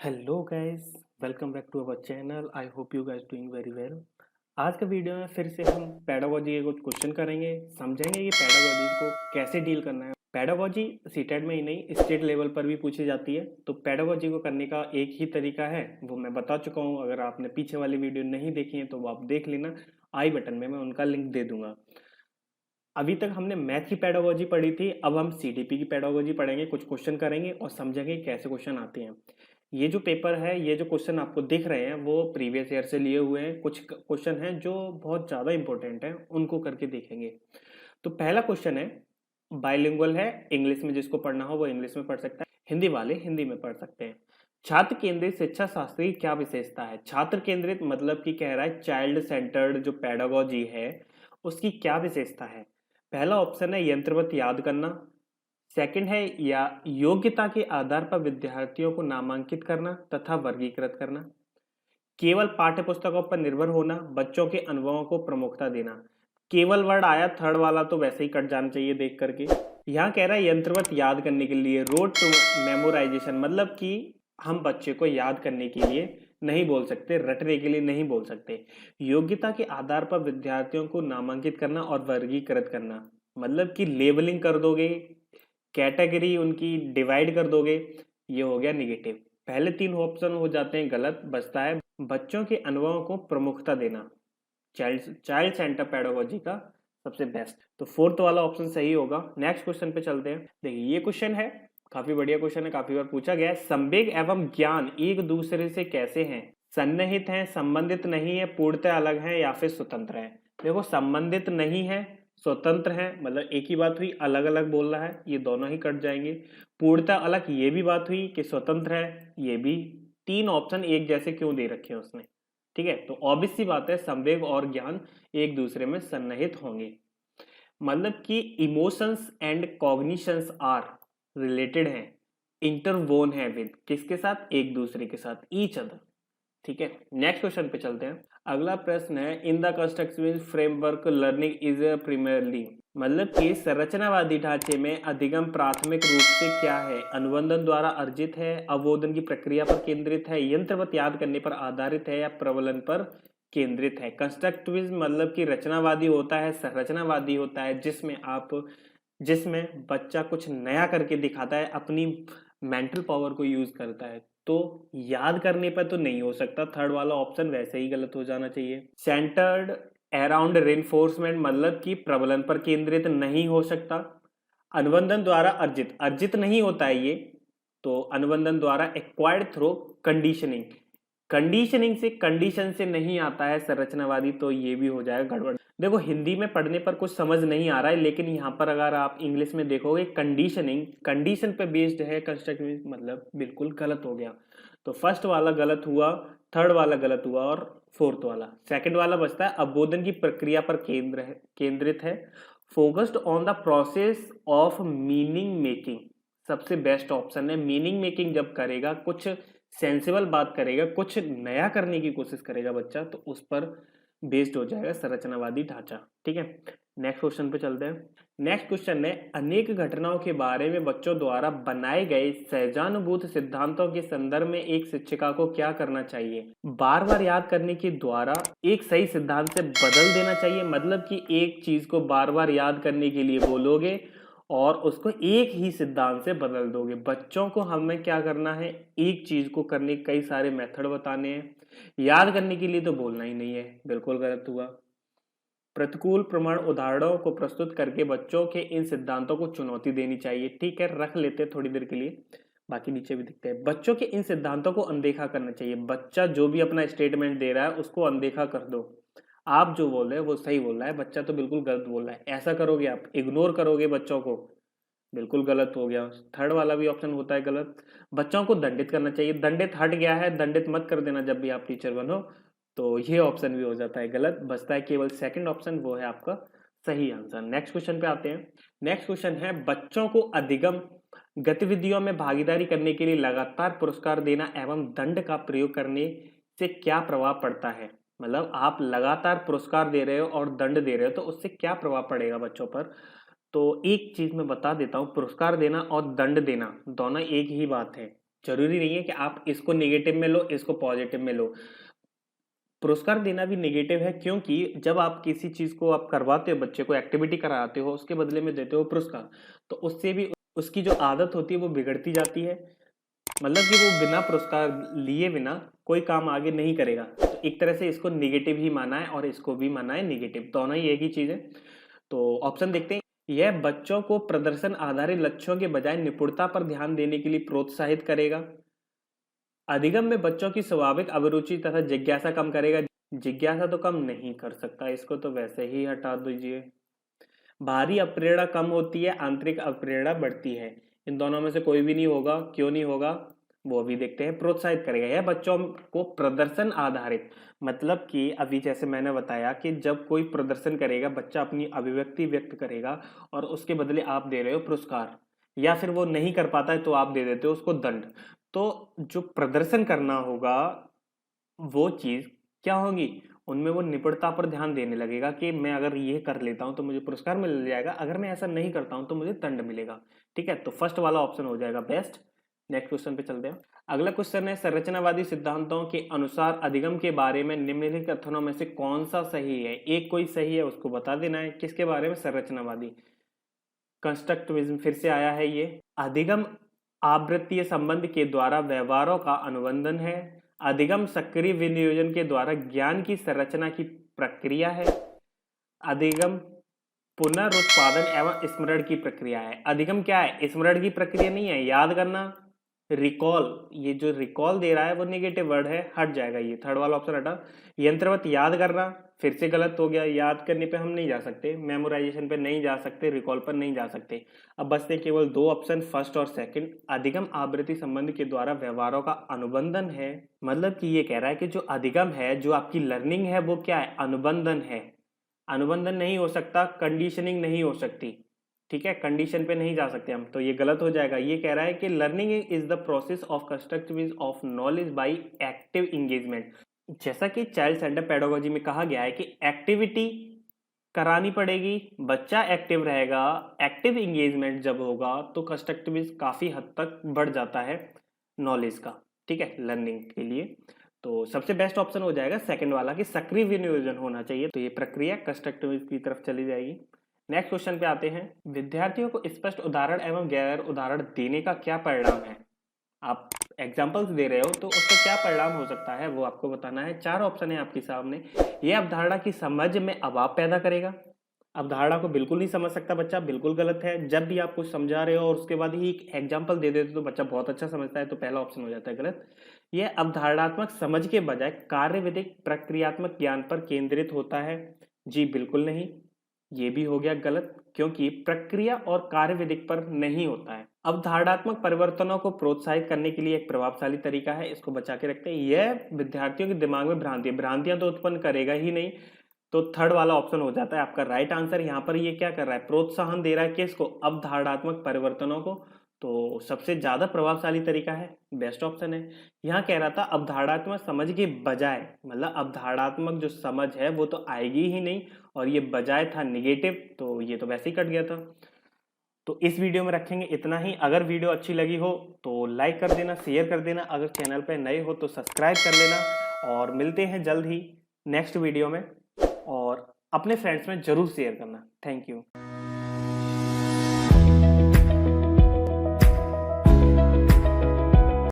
Hello guys, welcome back to our channel. I hope you guys doing very well. आज का video में फिर से हम पेडागोजी के कुछ क्वेश्चन करेंगे, समझेंगे कि पेडागोजी को कैसे डील करना है। पेडागोजी सीटेट में ही नहीं, स्टेट लेवल पर भी पूछी जाती है। तो पेडागोजी को करने का एक ही तरीका है, वो मैं बता चुका हूँ। अगर आपने पीछे वाली वीडियो नहीं देखी है तो वो आप देख लेना, आई बटन में मैं उनका लिंक दे दूंगा। अभी तक हमने मैथ की पेडागोजी पढ़ी थी, अब हम सीडीपी की पेडागोजी पढ़ेंगे, कुछ क्वेश्चन करेंगे और समझेंगे कैसे क्वेश्चन आते हैं। ये जो पेपर है, ये जो क्वेश्चन आपको दिख रहे हैं वो प्रीवियस ईयर से लिए हुए हैं। कुछ क्वेश्चन हैं जो बहुत ज़्यादा इंपॉर्टेंट हैं, उनको करके देखेंगे। तो पहला क्वेश्चन है, बाइलिंगुअल है, इंग्लिश में जिसको पढ़ना हो वो इंग्लिश में पढ़ सकता है, हिंदी वाले हिंदी में पढ़ सकते हैं। छात्र केंद्रित शिक्षा शास्त्र की क्या विशेषता है? छात्र केंद्रित मतलब कि कह रहा है चाइल्ड सेंटर्ड जो पेडागोजी है उसकी क्या विशेषता है। पहला ऑप्शन है यंत्रवत याद करना, सेकंड है या योग्यता के आधार पर विद्यार्थियों को नामांकित करना तथा वर्गीकृत करना, केवल पाठ्य पुस्तकों पर निर्भर होना, बच्चों के अनुभवों को प्रमुखता देना। केवल वर्ड आया थर्ड वाला तो वैसे ही कट जाना चाहिए देख करके। यहाँ कह रहा है यंत्रवत याद करने के लिए, रोड टू मेमोराइजेशन, मतलब कि हम बच्चे को याद करने के लिए नहीं बोल सकते, रटने के लिए नहीं बोल सकते। योग्यता के आधार पर विद्यार्थियों को नामांकित करना और वर्गीकृत करना, मतलब कि लेबलिंग कर दोगे, कैटेगरी उनकी डिवाइड कर दोगे, ये हो गया निगेटिव। पहले तीन ऑप्शन हो जाते हैं गलत, बचता है बच्चों के अनुभवों को प्रमुखता देना, चाइल्ड चाइल्ड सेंटर पेडागोजी का सबसे बेस्ट। तो फोर्थ वाला ऑप्शन सही होगा। नेक्स्ट क्वेश्चन पे चलते हैं। देखिए ये क्वेश्चन है, काफी बढ़िया क्वेश्चन है, काफी बार पूछा गया है। संवेग एवं ज्ञान एक दूसरे से कैसे हैं? सन्निहित हैं, संबंधित नहीं है, पूर्णतः अलग है या फिर स्वतंत्र है? देखो संबंधित नहीं है, स्वतंत्र है, मतलब एक ही बात हुई, अलग अलग बोल रहा है, ये दोनों ही कट जाएंगे। पूर्णतः अलग, ये भी बात हुई कि स्वतंत्र है, ये भी। तीन ऑप्शन एक जैसे क्यों दे रखे हैं उसने? ठीक है, तो ऑब्वियस सी बात है संवेग और ज्ञान एक दूसरे में सन्निहित होंगे, मतलब कि emotions and cognitions are related हैं, इंटरवोन है विद किसके साथ? एक दूसरे के साथ, ईच अदर। ठीक है, नेक्स्ट क्वेश्चन पे चलते हैं। अगला प्रश्न है, in the constructive framework learning is primarily, मतलब कि संरचनावादी ढांचे में अधिगम प्राथमिक रूप से क्या है? अनुबंधन द्वारा अर्जित है, अवबोधन की प्रक्रिया पर केंद्रित है, यंत्रवत याद करने पर आधारित है, या प्रबलन पर केंद्रित है? कंस्ट्रक्टिविज्म मतलब कि रचनावादी होता है, संरचनावादी होता है, जिसमें बच्चा कुछ नया करके दिखाता है, अपनी मेंटल पावर को यूज करता है। तो याद करने पर तो नहीं हो सकता, थर्ड वाला ऑप्शन वैसे ही गलत हो जाना चाहिए। सेंटर्ड अराउंड रेनफोर्समेंट मतलब कि प्रबलन पर केंद्रित नहीं हो सकता। अनुबंधन द्वारा अर्जित, अर्जित नहीं होता है ये, तो अनुबंधन द्वारा एक्वायर्ड थ्रू कंडीशनिंग, कंडीशनिंग से कंडीशन से नहीं आता है संरचनावादी, तो ये भी हो जाएगा गड़बड़। देखो हिंदी में पढ़ने पर कुछ समझ नहीं आ रहा है, लेकिन यहाँ पर अगर आप इंग्लिश में देखोगे कंडीशनिंग, कंडीशन पे बेस्ड है, कंस्ट्रक्टिव मतलब बिल्कुल गलत हो गया। तो फर्स्ट वाला गलत हुआ, थर्ड वाला गलत हुआ और फोर्थ वाला। सेकंड वाला बचता है अवबोधन की प्रक्रिया पर केंद्रित है, focused on the process of meaning making, सबसे बेस्ट ऑप्शन है। मीनिंग मेकिंग जब करेगा, कुछ सेंसिबल बात करेगा, कुछ नया करने की कोशिश करेगा बच्चा, तो उस पर बेस्ड हो जाएगा संरचनावादी ढांचा। ठीक है, नेक्स्ट क्वेश्चन पे चलते हैं। नेक्स्ट क्वेश्चन है, अनेक घटनाओं के बारे में बच्चों द्वारा बनाए गए सहजानुभूत सिद्धांतों के संदर्भ में एक शिक्षिका को क्या करना चाहिए? बार बार याद करने के द्वारा एक सही सिद्धांत से बदल देना चाहिए, मतलब कि एक चीज को बार बार याद करने के लिए बोलोगे और उसको एक ही सिद्धांत से बदल दोगे। बच्चों को हमें क्या करना है? एक चीज को करने के कई सारे मेथड बताने हैं, याद करने के लिए तो बोलना ही नहीं है, बिल्कुल गलत हुआ। प्रतिकूल प्रमाण उदाहरणों को प्रस्तुत करके बच्चों के इन सिद्धांतों को चुनौती देनी चाहिए। ठीक है, रख लेते हैं थोड़ी देर के लिए, बाकी नीचे भी दिखते हैं। बच्चों के इन सिद्धांतों को अनदेखा करना चाहिए, बच्चा जो भी अपना स्टेटमेंट दे रहा है उसको अनदेखा कर दो। आप जो बोल रहे हैं वो सही बोल रहा है, बच्चा तो बिल्कुल गलत बोल रहा है, ऐसा करोगे आप, इग्नोर करोगे बच्चों को, बिल्कुल गलत हो गया। थर्ड वाला भी ऑप्शन होता है गलत। बच्चों को दंडित करना चाहिए, दंडित हट गया है, दंडित मत कर देना जब भी आप टीचर बनो, तो ये ऑप्शन भी हो जाता है गलत। बचता है केवल सेकंड ऑप्शन, वो है आपका सही आंसर। नेक्स्ट क्वेश्चन पे आते हैं। नेक्स्ट क्वेश्चन है, बच्चों को अधिगम गतिविधियों में भागीदारी करने के लिए लगातार पुरस्कार देना एवं दंड का प्रयोग करने से क्या प्रभाव पड़ता है? मतलब आप लगातार पुरस्कार दे रहे हो और दंड दे रहे हो, तो उससे क्या प्रभाव पड़ेगा बच्चों पर? तो एक चीज मैं बता देता हूं, पुरस्कार देना और दंड देना दोनों एक ही बात है। जरूरी नहीं है कि आप इसको नेगेटिव में लो, इसको पॉजिटिव में लो। पुरस्कार देना भी नेगेटिव है, क्योंकि जब आप किसी चीज को आप करवाते हो, बच्चे को एक्टिविटी कराते हो, उसके बदले में देते हो पुरस्कार, तो उससे भी उसकी जो आदत होती है वो बिगड़ती जाती है। मतलब कि वो बिना पुरस्कार लिए बिना कोई काम आगे नहीं करेगा। तो एक तरह से इसको नेगेटिव ही माना है और इसको भी माना है नेगेटिव, दोनों ही एक ही चीज है। तो ऑप्शन देखते हैं। यह बच्चों को प्रदर्शन आधारित लक्ष्यों के बजाय निपुणता पर ध्यान देने के लिए प्रोत्साहित करेगा। अधिगम में बच्चों की स्वाभाविक अभिरुचि तथा जिज्ञासा कम करेगा। जिज्ञासा तो कम नहीं कर सकता, इसको तो वैसे ही हटा दीजिए। बाहरी अप्रेरणा कम होती है, आंतरिक अप्रेरणा बढ़ती है। इन दोनों में से कोई भी नहीं होगा, क्यों नहीं होगा वो भी देखते हैं। प्रोत्साहित करेगा, यह बच्चों को प्रदर्शन आधारित, मतलब कि अभी जैसे मैंने बताया कि जब कोई प्रदर्शन करेगा, बच्चा अपनी अभिव्यक्ति व्यक्त करेगा और उसके बदले आप दे रहे हो पुरस्कार, या फिर वो नहीं कर पाता है तो आप दे देते हो उसको दंड। तो जो प्रदर्शन करना होगा वो चीज क्या होगी, उनमें वो निपुणता पर ध्यान देने लगेगा कि मैं अगर ये कर लेता हूं तो मुझे पुरस्कार मिल जाएगा, अगर मैं ऐसा नहीं करता हूं तो मुझे दंड मिलेगा। ठीक है, तो फर्स्ट वाला ऑप्शन हो जाएगा बेस्ट। नेक्स्ट क्वेश्चन पे चलते हैं। अगला क्वेश्चन है, संरचनावादी सिद्धांतों के अनुसार अधिगम के बारे में निम्नलिखित कथनों में से कौन सा सही है। एक कोई सही है उसको बता देना है। किसके बारे में, संरचनावादी, कंस्ट्रक्टिविज्म फिर से आया है ये। अधिगम आवृत्तीय संबंध के द्वारा व्यवहारों का अनुबंधन है। अधिगम सक्रिय विनियोजन के द्वारा ज्ञान की संरचना की प्रक्रिया है। अधिगम पुनरुत्पादन एवं स्मरण की प्रक्रिया है। अधिगम क्या है, स्मरण की प्रक्रिया नहीं है, याद करना, रिकॉल। ये जो रिकॉल दे रहा है वो नेगेटिव वर्ड है, हट जाएगा, ये थर्ड वाला ऑप्शन हटा। यंत्रवत याद करना फिर से गलत हो गया, याद करने पे हम नहीं जा सकते, मेमोराइजेशन पे नहीं जा सकते, रिकॉल पर नहीं जा सकते। अब बचते केवल दो ऑप्शन, फर्स्ट और सेकंड। अधिगम आवृत्ति संबंध के द्वारा व्यवहारों का अनुबंधन है, मतलब कि ये कह रहा है कि जो अधिगम है, जो आपकी लर्निंग है, वो क्या है, अनुबंधन है। अनुबंधन नहीं हो सकता, कंडीशनिंग नहीं हो सकती। ठीक है, कंडीशन पे नहीं जा सकते हम, तो ये गलत हो जाएगा। ये कह रहा है कि learning is the process of constructive of knowledge by active engagement. जैसा कि चाइल्ड सेंटर पेडागोजी में कहा गया है कि एक्टिविटी करानी पड़ेगी, बच्चा एक्टिव रहेगा, एक्टिव एंगेजमेंट जब होगा तो कंस्ट्रक्टिविज्म काफी हद तक बढ़ जाता है नॉलेज का। ठीक है, लर्निंग के लिए तो सबसे बेस्ट ऑप्शन हो जाएगा सेकंड वाला कि सक्रिय विनियोजन होना चाहिए, तो ये प्रक्रिया कंस्ट्रक्टिविज्म की तरफ चली जाएगी। नेक्स्ट क्वेश्चन पे आते हैं। विद्यार्थियों को स्पष्ट उदाहरण एवं गैर उदाहरण देने का क्या परिणाम है। आप एग्जाम्पल्स दे रहे हो तो उसका क्या परिणाम हो सकता है वो आपको बताना है। चार ऑप्शन है आपके सामने। यह अवधारणा की समझ में अभाव पैदा करेगा, अवधारणा को बिल्कुल नहीं समझ सकता बच्चा, बिल्कुल गलत है। जब भी आप कुछ समझा रहे हो और उसके बाद ही एक एग्जाम्पल दे देते तो बच्चा बहुत अच्छा समझता है, तो पहला ऑप्शन हो जाता है गलत। यह अवधारणात्मक समझ के बजाय कार्यविधिक प्रक्रियात्मक ज्ञान पर केंद्रित होता है, जी बिल्कुल नहीं, ये भी हो गया गलत, क्योंकि प्रक्रिया और कार्यविधिक पर नहीं होता है। अवधारणात्मक परिवर्तनों को प्रोत्साहित करने के लिए एक प्रभावशाली तरीका है, इसको बचा के रखते हैं। यह विद्यार्थियों के दिमाग में भ्रांतियां तो उत्पन्न करेगा ही नहीं, तो थर्ड वाला ऑप्शन हो जाता है आपका राइट आंसर। यहाँ पर ये क्या कर रहा है, प्रोत्साहन दे रहा है किसको, अवधारणात्मक परिवर्तनों को, तो सबसे ज्यादा प्रभावशाली तरीका है, बेस्ट ऑप्शन है। यहाँ कह रहा था अवधारणात्मक समझ के बजाय, मतलब अवधारणात्मक जो समझ है वो तो आएगी ही नहीं, और ये बजाय था निगेटिव, तो ये तो वैसे ही कट गया था। तो इस वीडियो में रखेंगे इतना ही। अगर वीडियो अच्छी लगी हो तो लाइक कर देना, शेयर कर देना, अगर चैनल पर नए हो तो सब्सक्राइब कर लेना, और मिलते हैं जल्द ही नेक्स्ट वीडियो में। और अपने फ्रेंड्स में जरूर शेयर करना। Thank you.